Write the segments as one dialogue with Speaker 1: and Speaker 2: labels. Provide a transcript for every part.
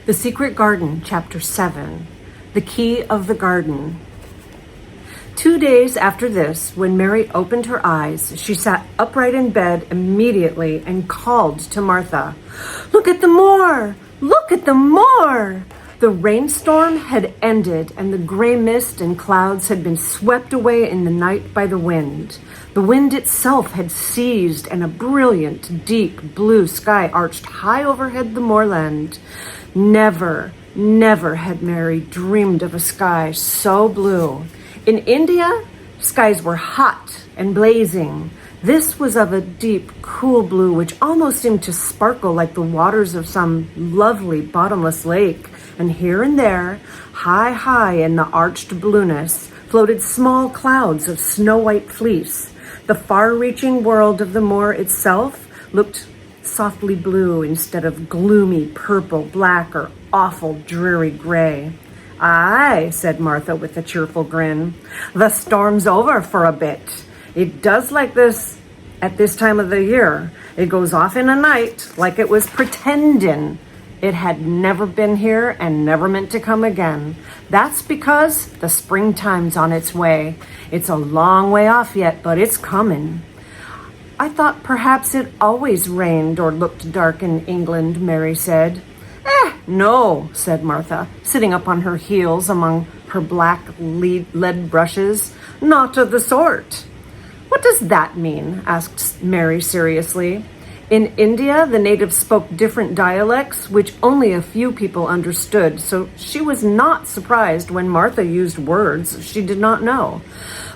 Speaker 1: The Secret Garden, Chapter 7, The Key of the Garden. 2 days after this, when Mary opened her eyes, she sat upright in bed immediately and called to Martha, "Look at the moor! Look at the moor!" The rainstorm had ended, and the gray mist and clouds had been swept away in the night by the wind. The wind itself had ceased, and a brilliant, deep blue sky arched high overhead the moorland. Never had Mary dreamed of a sky so blue. In India, skies were hot and blazing. This was of a deep, cool blue which almost seemed to sparkle like the waters of some lovely bottomless lake. And here and there, high in the arched blueness, floated small clouds of snow-white fleece. The far-reaching world of the moor itself looked softly blue instead of gloomy purple, black, or awful dreary gray. "Aye," said Martha with a cheerful grin. "The storm's over for a bit. It does like this at this time of the year. It goes off in a night like it was pretending it had never been here and never meant to come again. That's because the springtime's on its way. It's a long way off yet, but it's coming." "I thought perhaps it always rained or looked dark in England," Mary said. No," said Martha, sitting up on her heels among her black lead brushes. "Not of the sort." "What does that mean?" asked Mary seriously. In India, the natives spoke different dialects, which only a few people understood, so she was not surprised when Martha used words she did not know.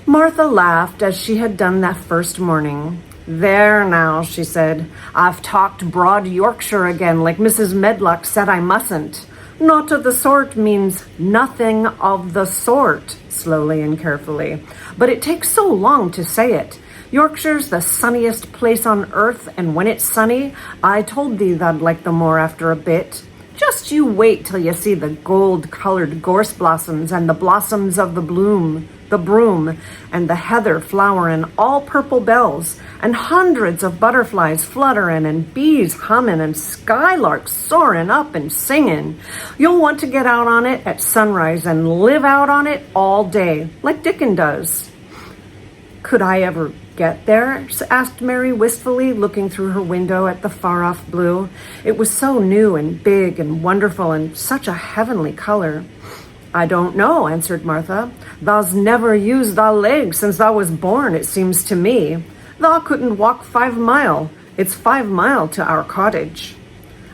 Speaker 1: Martha laughed as she had done that first morning. "There now," she said, "I've talked broad Yorkshire again, like Mrs. Medlock said I mustn't." "Not of the sort" means nothing of the sort, slowly and carefully. But it takes so long to say it. Yorkshire's the sunniest place on earth, and when it's sunny, I told thee thou'd like the moor after a bit. Just you wait till you see the gold-colored gorse blossoms and the blossoms of the broom, and the heather flowerin', all purple bells, and hundreds of butterflies flutterin', and bees hummin', and skylarks soarin' up and singin'. You'll want to get out on it at sunrise and live out on it all day, like Dickon does." "Could I ever get there?" asked Mary wistfully, looking through her window at the far-off blue. It was so new and big and wonderful and such a heavenly color. "I don't know," answered Martha. "Thou's never used thy legs since thou was born, it seems to me. Thou couldn't walk 5 mile. It's 5 mile to our cottage."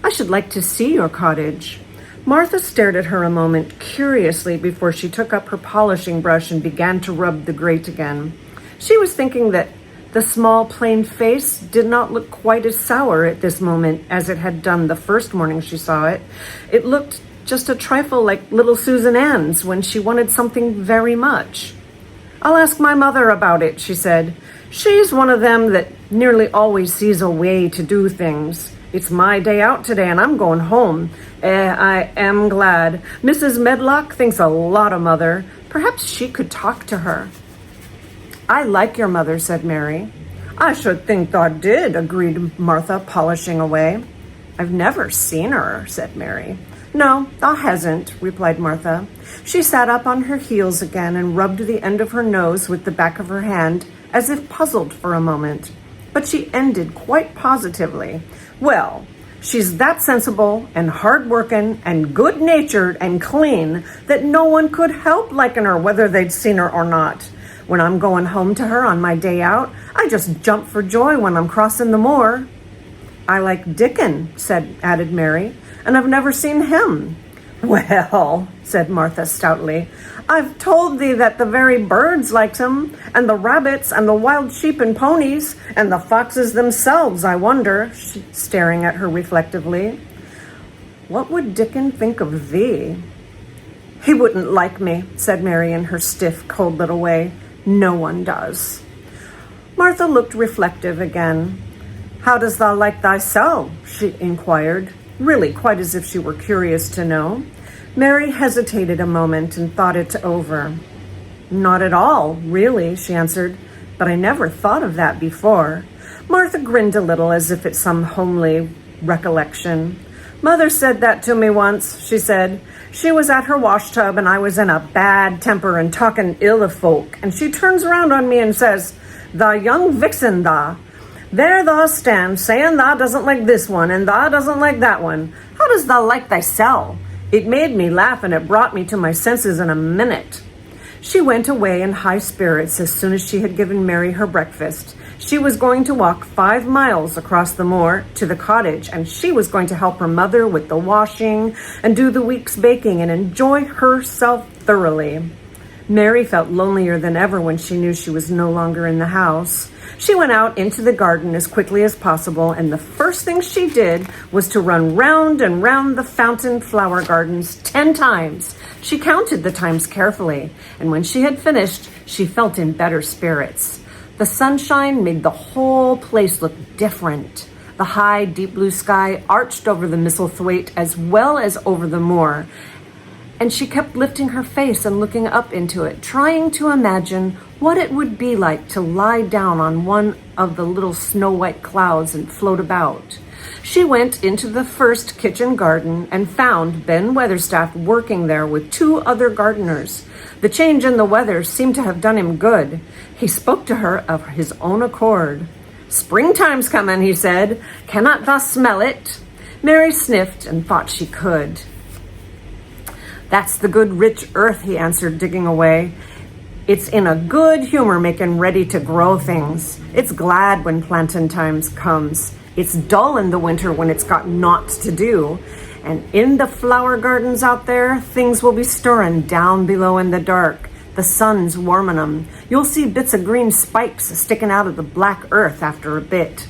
Speaker 1: "I should like to see your cottage." Martha stared at her a moment curiously before she took up her polishing brush and began to rub the grate again. She was thinking that the small, plain face did not look quite as sour at this moment as it had done the first morning she saw it. It looked just a trifle like little Susan Ann's when she wanted something very much. "I'll ask my mother about it," she said. "She's one of them that nearly always sees a way to do things. It's my day out today and I'm going home. I am glad. Mrs. Medlock thinks a lot of Mother. Perhaps she could talk to her." "I like your mother," said Mary. "I should think thou did," agreed Martha, polishing away. "I've never seen her," said Mary. "No, thou hasn't," replied Martha. She sat up on her heels again and rubbed the end of her nose with the back of her hand, as if puzzled for a moment. But she ended quite positively. "Well, she's that sensible and hard-working and good-natured and clean that no one could help liking her whether they'd seen her or not. When I'm going home to her on my day out, I just jump for joy when I'm crossing the moor." "I like Dickon," added Mary, "and I've never seen him." "Well," said Martha stoutly, "I've told thee that the very birds liked him, and the rabbits, and the wild sheep and ponies, and the foxes themselves, I wonder," staring at her reflectively. "What would Dickon think of thee?" "He wouldn't like me," said Mary in her stiff, cold little way. "No one does." Martha looked reflective again. "How does thou like thyself?" she inquired, really quite as if she were curious to know. Mary hesitated a moment and thought it over. "Not at all, really," she answered, "but I never thought of that before." Martha grinned a little as if at some homely recollection. Mother said that to me once, she said. She was at her washtub and I was in a bad temper and talking ill of folk, and she turns around on me and says, "The young vixen, thou. There thou stands, saying thou doesn't like this one and thou doesn't like that one. How does thou like thyself?" It made me laugh and it brought me to my senses in a minute. She went away in high spirits as soon as she had given Mary her breakfast. She was going to walk 5 miles across the moor to the cottage, and she was going to help her mother with the washing and do the week's baking and enjoy herself thoroughly. Mary felt lonelier than ever when she knew she was no longer in the house. She went out into the garden as quickly as possible, and the first thing she did was to run round and round the fountain flower gardens 10 times. She counted the times carefully, and when she had finished, she felt in better spirits. The sunshine made the whole place look different. The high, deep blue sky arched over the Misselthwaite as well as over the moor, and she kept lifting her face and looking up into it, trying to imagine what it would be like to lie down on one of the little snow-white clouds and float about. She went into the first kitchen garden and found Ben Weatherstaff working there with 2 other gardeners. The change in the weather seemed to have done him good. He spoke to her of his own accord. "Springtime's coming," he said. "Cannot thou smell it?" Mary sniffed and thought she could. "That's the good rich earth," he answered, digging away. "It's in a good humor making ready to grow things. It's glad when planting times comes. It's dull in the winter when it's got naught to do. And in the flower gardens out there, things will be stirring down below in the dark. The sun's warming 'em. You'll see bits of green spikes sticking out of the black earth after a bit."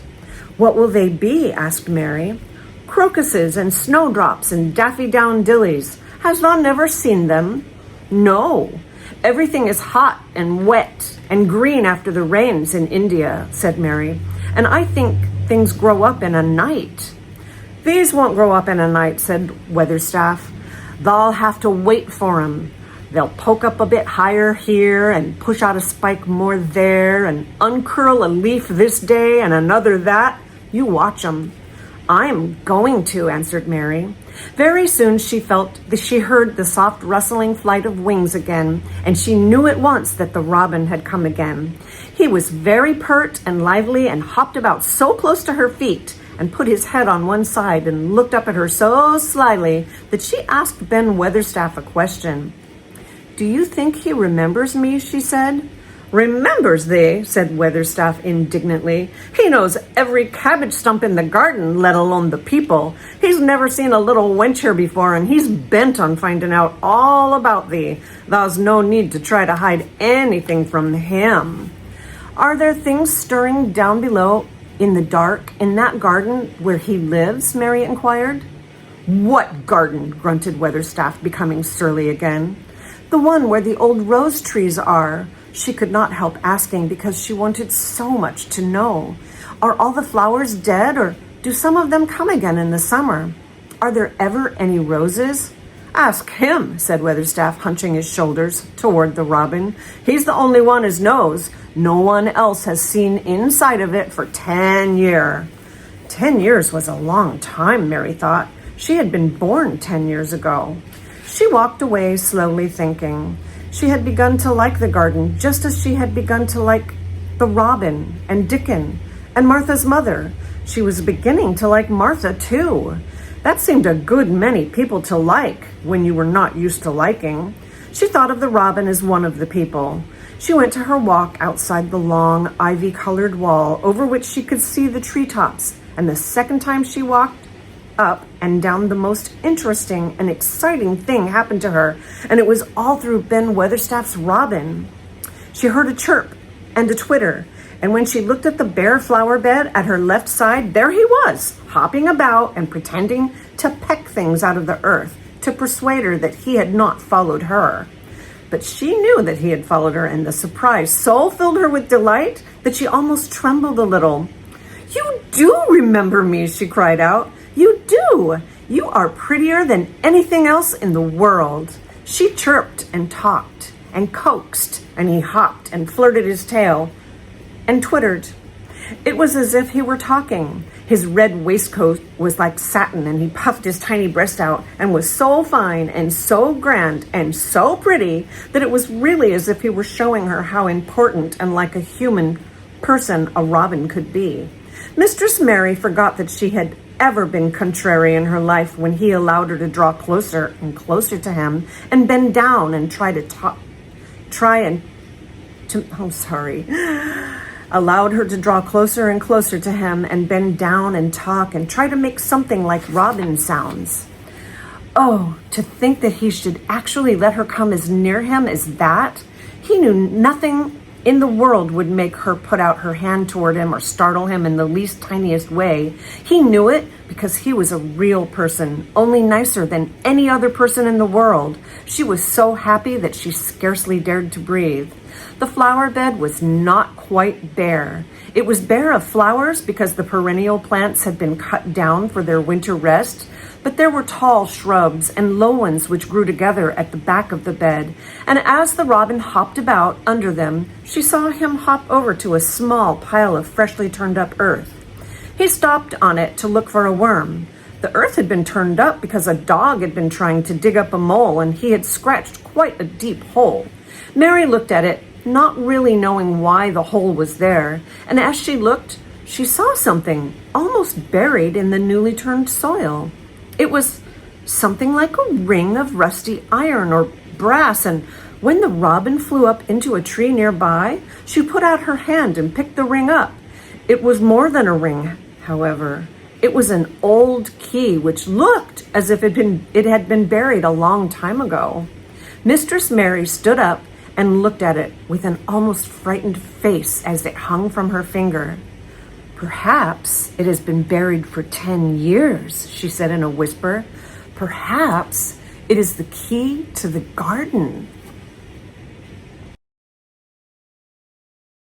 Speaker 1: "What will they be?" asked Mary. "Crocuses and snowdrops and daffodillies. Has thou never seen them?" "No. Everything is hot and wet and green after the rains in India," said Mary. "And I think things grow up in a night." "These won't grow up in a night," said Weatherstaff. "Thou'll have to wait for 'em. They'll poke up a bit higher here and push out a spike more there and uncurl a leaf this day and another that. You watch 'em." "I'm going to," answered Mary. Very soon she heard the soft rustling flight of wings again, and she knew at once that the robin had come again. He was very pert and lively and hopped about so close to her feet and put his head on one side and looked up at her so slyly that she asked Ben Weatherstaff a question. "Do you think he remembers me?" she said. "Remembers thee?" said Weatherstaff indignantly. "He knows every cabbage stump in the garden, let alone the people. He's never seen a little wench here before, and he's bent on finding out all about thee. Thou's no need to try to hide anything from him." "Are there things stirring down below in the dark in that garden where he lives?" Mary inquired. "What garden?" grunted Weatherstaff, becoming surly again. "The one where the old rose trees are." She could not help asking because she wanted so much to know. "Are all the flowers dead, or do some of them come again in the summer? Are there ever any roses?" "Ask him," said Weatherstaff, hunching his shoulders toward the robin. "He's the only one as knows. No one else has seen inside of it for 10 years. 10 years was a long time, Mary thought. She had been born 10 years ago. She walked away slowly, thinking. She had begun to like the garden just as she had begun to like the robin and Dickon and Martha's mother. She was beginning to like Martha, too. That seemed a good many people to like when you were not used to liking. She thought of the robin as one of the people. She went to her walk outside the long, ivy-colored wall over which she could see the treetops, and the second time she walked up and down, the most interesting and exciting thing happened to her, and it was all through Ben Weatherstaff's robin. She heard a chirp and a twitter, and when she looked at the bare flower bed at her left side, there he was, hopping about and pretending to peck things out of the earth to persuade her that he had not followed her. But she knew that he had followed her, and the surprise so filled her with delight that she almost trembled a little. "You do remember me," she cried out. "You do. You are prettier than anything else in the world." She chirped and talked and coaxed, and he hopped and flirted his tail and twittered. It was as if he were talking. His red waistcoat was like satin, and he puffed his tiny breast out and was so fine and so grand and so pretty that it was really as if he were showing her how important and like a human person a robin could be. Mistress Mary forgot that she had ever been contrary in her life when he allowed her to draw closer and closer to him and bend down and allowed her to draw closer and closer to him and bend down and talk and try to make something like robin sounds. Oh, to think that he should actually let her come as near him as that. He knew nothing in the world would make her put out her hand toward him or startle him in the least tiniest way. He knew it because he was a real person, only nicer than any other person in the world. She was so happy that she scarcely dared to breathe. The flower bed was not quite bare. It was bare of flowers because the perennial plants had been cut down for their winter rest, but there were tall shrubs and low ones which grew together at the back of the bed, and as the robin hopped about under them, she saw him hop over to a small pile of freshly turned up earth. He stopped on it to look for a worm. The earth had been turned up because a dog had been trying to dig up a mole, and he had scratched quite a deep hole. Mary looked at it, not really knowing why the hole was there, and as she looked, she saw something almost buried in the newly turned soil. It was something like a ring of rusty iron or brass, and when the robin flew up into a tree nearby, she put out her hand and picked the ring up. It was more than a ring, however. It was an old key which looked as if it had been buried a long time ago. Mistress Mary stood up and looked at it with an almost frightened face as it hung from her finger. "Perhaps it has been buried for 10 years, she said in a whisper. "Perhaps it is the key to the garden."